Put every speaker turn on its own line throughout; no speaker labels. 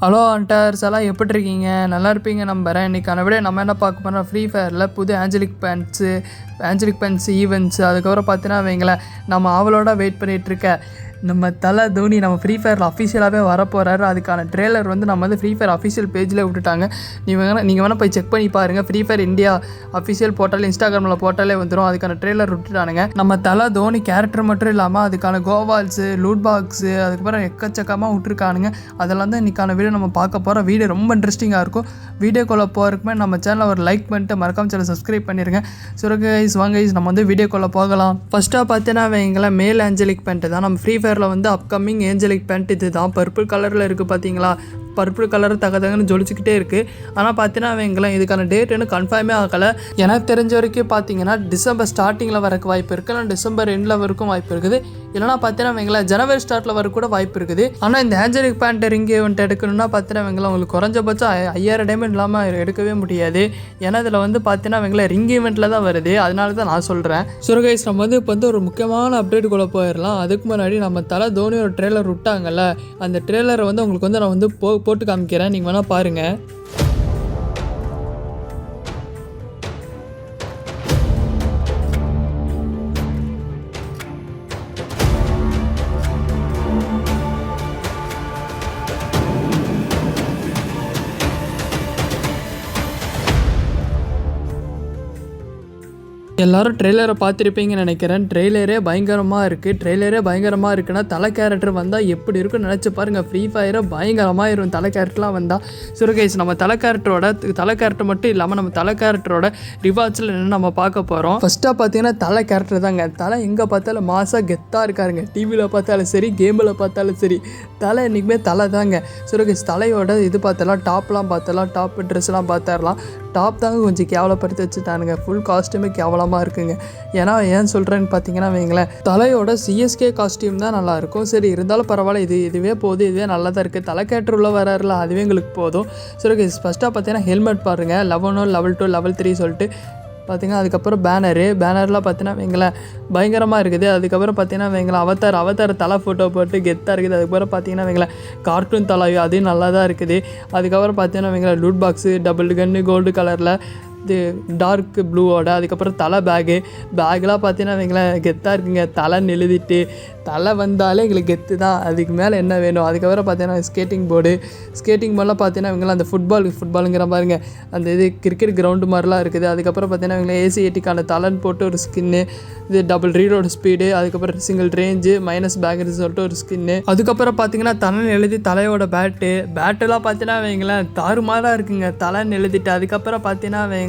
Hello அண்டர்ஸ் எல்லாம் எப்படி இருக்கீங்க? நல்லா இருப்பீங்க நம்புறேன். இன்றைக்கான விட நம்ம என்ன பார்க்க போகிறோம், ஃப்ரீ ஃபயரில் புது ஆஞ்சலிக் பேண்ட்ஸ் ஈவெண்ட்ஸு, அதுக்கப்புறம் பார்த்தீங்கன்னா வைங்களேன், நம்ம அவளோட வெயிட் பண்ணிகிட்ருக்க நம்ம தலை தோனி நம்ம ஃப்ரீ ஃபயரில் அஃபிஷியலாகவே வரப்போகிறாரு. அதுக்கான ட்ரெய்லர் வந்து நம்ம வந்து ஃப்ரீ ஃபயர் அஃபிஷியல் பேஜில் விட்டுட்டாங்க. நீங்கள் வேணால் போய் செக் பண்ணி பாருங்கள். Free fire India official portal இன்ஸ்டாகிராமில் போர்ட்டலே வந்துடும். அதுக்கான ட்ரெய்லர் விட்டுட்டானுங்க. நம்ம தலை தோனி கேரக்டர் மட்டும் இல்லாமல் அதுக்கான கோவால்ஸு, லூட் பாக்ஸு, அதுக்கப்புறம் எக்கச்சக்கமாக விட்டுருக்கானுங்க. அதெல்லாம் தான் இன்றைக்கான வீடியோ நம்ம பார்க்க போகிறோம். வீடியோ ரொம்ப இன்ட்ரெஸ்டிங்காக இருக்கும். வீடியோக்குள்ளே போகிறதுக்குமே நம்ம சேனலில் ஒரு லைக் பண்ணிட்டு மறக்காம சேனல் சப்ஸ்கிரைப் பண்ணிடுங்க. கைஸ் வாங்க கைஸ் நம்ம வந்து வீடியோக்குள்ளே போகலாம். ஃபஸ்ட்டாக பார்த்தீங்கன்னா வைங்களேன், மேல் ஆஞ்சலிக் பேண்ட்டு தான் நம்ம ஃப்ரீ ஃபயரில் வந்து அப்கமிங் ஏஞ்சலிக் பேண்ட். இது தான் பர்பிள் கலரில் இருக்குது பார்த்தீங்களா? பர்பிள் கலர் தகன்னு ஜொலிச்சிக்கிட்டே இருக்குது. ஆனால் பார்த்தீங்கன்னா வைங்களேன், இதுக்கான டேட் இன்னும் கன்ஃபார்மே ஆகலை. எனக்கு தெரிஞ்ச வரைக்கும் பார்த்தீங்கன்னா டிசம்பர் ஸ்டார்டிங்கில் வரக்கு வாய்ப்பு இருக்குது, இல்லை டிசம்பர் எண்டில் வரைக்கும் வாய்ப்பு இருக்குது, இல்லைனா பார்த்தீங்கன்னா வைங்களேன் ஜனவரி ஸ்டார்ட்டில் வர கூட வாய்ப்பு இருக்குது. ஆனால் இந்த ஆஞ்சலிக் பேண்ட் ரிங் ஈவெண்ட் எடுக்கணும்னா பார்த்தீங்கன்னா வைங்களேன் உங்களுக்கு குறைஞ்சபட்சம் 5000 டைமண்ட் இல்லாமல் எடுக்கவே முடியாது. ஏன்னா இதில் வந்து பார்த்தீங்கன்னா வைங்களேன் ரிங் ஈவெண்ட்டில் தான் வருது. அதனால தான் நான் சொல்கிறேன். கைஸ் நம்ம வந்து இப்போ வந்து ஒரு முக்கியமான அப்டேட்டுக்குள்ளே போயிடலாம். அதுக்கு முன்னாடி நம்ம தலை தோனி ஒரு ட்ரெய்லர் விட்டாங்கல்ல, அந்த ட்ரெய்லரை வந்து உங்களுக்கு வந்து நான் வந்து போட்டு காமிக்கிறேன். நீங்கள் வேணால் பாருங்கள். எல்லோரும் ட்ரெய்லரை பார்த்துருப்பீங்கன்னு நினைக்கிறேன். ட்ரெய்லரே பயங்கரமாக இருக்குன்னா தலை கேரக்டர் வந்தால் எப்படி இருக்குன்னு நினச்சி பாருங்கள். ஃப்ரீ ஃபயரை பயங்கரமாக இருக்கும் தலை கேரக்டர்லாம் வந்தால். சுரகேஷ் நம்ம தலை கேரக்டர் மட்டும் இல்லாமல் நம்ம தலை கேரக்டரோட ரிவார்ட்ஸில் என்ன நம்ம பார்க்க போகிறோம். ஃபஸ்ட்டாக பார்த்தீங்கன்னா தலை கேரக்டர் தாங்க. தலை எங்கே பார்த்தாலும் மாசாக கெத்தாக இருக்காருங்க. டிவியில் பார்த்தாலும் சரி, கேமில் பார்த்தாலும் சரி, தலை என்றைக்குமே தலை தாங்க. சுரகேஷ் தலையோட இது பார்த்தலாம், டாப் ட்ரெஸ்லாம் பார்த்துடலாம். டாப் தாங்க கொஞ்சம் கேவலப்படுத்தி வச்சுட்டானுங்க. ஃபுல் காஸ்ட்யூமே கேவலமாக இருக்குங்க. ஏன்னா ஏன் சொல்கிறேன்னு பார்த்தீங்கன்னா வைங்களேன், தலையோட சிஎஸ்கே காஸ்ட்யூம் தான் நல்லாயிருக்கும். சரி இருந்தாலும் பரவாயில்ல, இதுவே போதும், இதுவே நல்லா தான் இருக்குது. தலை கேரக்டர் உள்ள வராருல, அதுவே எங்களுக்கு போதும். சரி ஃபஸ்ட்டாக பார்த்தீங்கன்னா ஹெல்மெட் பாருங்கள், லெவல் 1, லெவல் 2, லெவல் 3 சொல்லிட்டு பார்த்திங்கன்னா. அதுக்கப்புறம் பேனர்லாம் பார்த்தீங்கன்னா வைங்களேன் பயங்கரமாக இருக்குது. அதுக்கப்புறம் பார்த்தீங்கன்னா வைங்களேன் அவதார் தலை ஃபோட்டோ போட்டு கெத்தாக இருக்குது. அதுக்கப்புறம் பார்த்தீங்கன்னா வைங்களேன் கார்ட்டூன் தலை, அதையும் நல்லா தான் இருக்குது. அதுக்கப்புறம் பார்த்தீங்கன்னா வைங்களேன் லூட் பாக்ஸு, டபுள் கன்னு கோல்டு கலரில், இது டார்க் ப்ளூவோட. அதுக்கப்புறம் தலை பேக்கெலாம் பார்த்தீங்கன்னா வைங்களேன் கெத்தாக இருக்குங்க. தலைன்னு எழுதிட்டு தலை வந்தாலே எங்களுக்கு கெத்து தான். அதுக்கு மேலே என்ன வேணும்? அதுக்கப்புறம் பார்த்தீங்கன்னா ஸ்கேட்டிங் போர்டெலாம் பார்த்தீங்கன்னா இவங்களாம் அந்த ஃபுட்பாலுங்கிற பாருங்க, அந்த இது கிரிக்கெட் கிரவுண்டு மாதிரிலாம் இருக்குது. அதுக்கப்புறம் பார்த்தீங்கன்னா இவங்க AC-80க்கான தலைன்னு போட்டு ஒரு ஸ்கின்னு, இது டபுள் ரீலோட ஸ்பீடு, அதுக்கப்புறம் சிங்கிள் ரேஞ்சு, மைனஸ் பேக்குன்னு சொல்லிட்டு ஒரு ஸ்கின்னு. அதுக்கப்புறம் பார்த்தீங்கன்னா தலைன்னு எழுதி தலையோட பேட்டெல்லாம் பார்த்தீங்கன்னா வைங்களேன் தாறுமாறாக இருக்குங்க. தலைன்னு எழுதிட்டு அதுக்கப்புறம் பார்த்தீங்கன்னா வைங்களேன்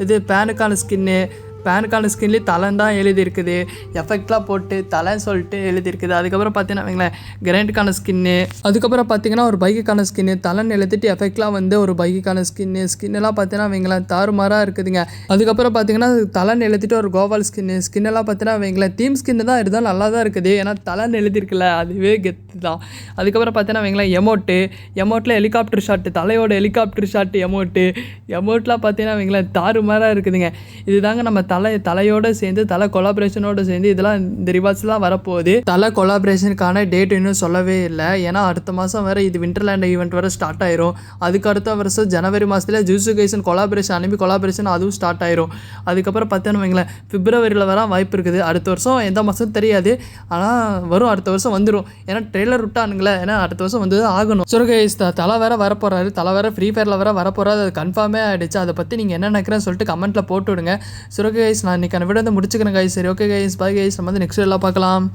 இது பேனுக்கான ஸ்கின்லேயே தலைன்னு தான் எழுதியிருக்குது. எஃபெக்ட்லாம் போட்டு தலைன்னு சொல்லிட்டு எழுதியிருக்குது. அதுக்கப்புறம் பார்த்தீங்கன்னா வைங்களேன் கிரைண்டுக்கான ஸ்கின்னு, அதுக்கப்புறம் பார்த்தீங்கன்னா ஒரு பைக்குக்கான ஸ்கின்னு, தலைன்னு எழுதிட்டு எஃபெக்ட்லாம் வந்து ஒரு பைக்குக்கான ஸ்கின்னெல்லாம் பார்த்தீங்கன்னா வைங்களேன் தாறுமாறாக இருக்குதுங்க. அதுக்கப்புறம் பார்த்தீங்கன்னா தலைன்னு எழுதிட்டு ஒரு கோவால் ஸ்கின்னெல்லாம் பார்த்தீங்கன்னா வைங்களேன் டீம் ஸ்கின்னு தான் இருந்தால் நல்லா தான் இருக்குது. ஏன்னா தலைன்னு எழுதியிருக்குல்ல, அதுவே கெத்து தான். அதுக்கப்புறம் பார்த்தீங்கன்னா வைங்களேன் எமோட்டில் ஹெலிகாப்டர் ஷாட்டு, தலையோட ஹெலிகாப்டர் ஷாட்டு எமோட்லாம் பார்த்தீங்கன்னா வைங்களேன் தாறுமாறாக இருக்குதுங்க. இதுதாங்க நம்ம தலையோடு சேர்ந்து தலை கொலாபரேஷனோடு சேர்ந்து இதெல்லாம் இந்த ரிவார்ட்ஸ்லாம் வரப்போகுது. தலை கொலாபரேஷனுக்கான டேட் இன்னும் சொல்லவே இல்லை. ஏன்னா அடுத்த மாதம் வேறு இது விண்டர்லேண்ட் ஈவெண்ட் வேறு ஸ்டார்ட் ஆயிரும். அதுக்கு அடுத்த வருஷம் ஜனவரி மாதத்தில் ஜூசுகைசன் கொலாபரேஷன் அதுவும் ஸ்டார்ட் ஆயிரும். அதுக்கப்புறம் பார்த்தோன்னு வைங்களேன் பிப்ரவரியில் வர வாய்ப்பு இருக்குது. அடுத்த வருஷம் எந்த மாதம் தெரியாது, ஆனால் வரும். அடுத்த வருஷம் வந்துடும். ஏன்னா ட்ரெய்லர் விட்டானுங்களே, ஏன்னா அடுத்த வருஷம் வந்து ஆகணும். சுரகைஸ் தலை வேறு வரப்போகிறாரு, தலை வேறு ஃப்ரீ ஃபயரில் வேறு வரப்போகிறாரு. அது கன்ஃபார்மே ஆகிடுச்சு. அதை பற்றி நீங்கள் என்ன நினைக்கிறேன்னு சொல்லிட்டு கமெண்ட்டில் போட்டு விடுங்க. சுரகை நான் இன்றைக்கான வீடியோ வந்து முடிச்சுக்கிறேன் கைஸ். சரி ஓகே கைஸ், பாய் கைஸ். நம்ம வந்து நெக்ஸ்ட் எல்லாம் பார்க்கலாம்.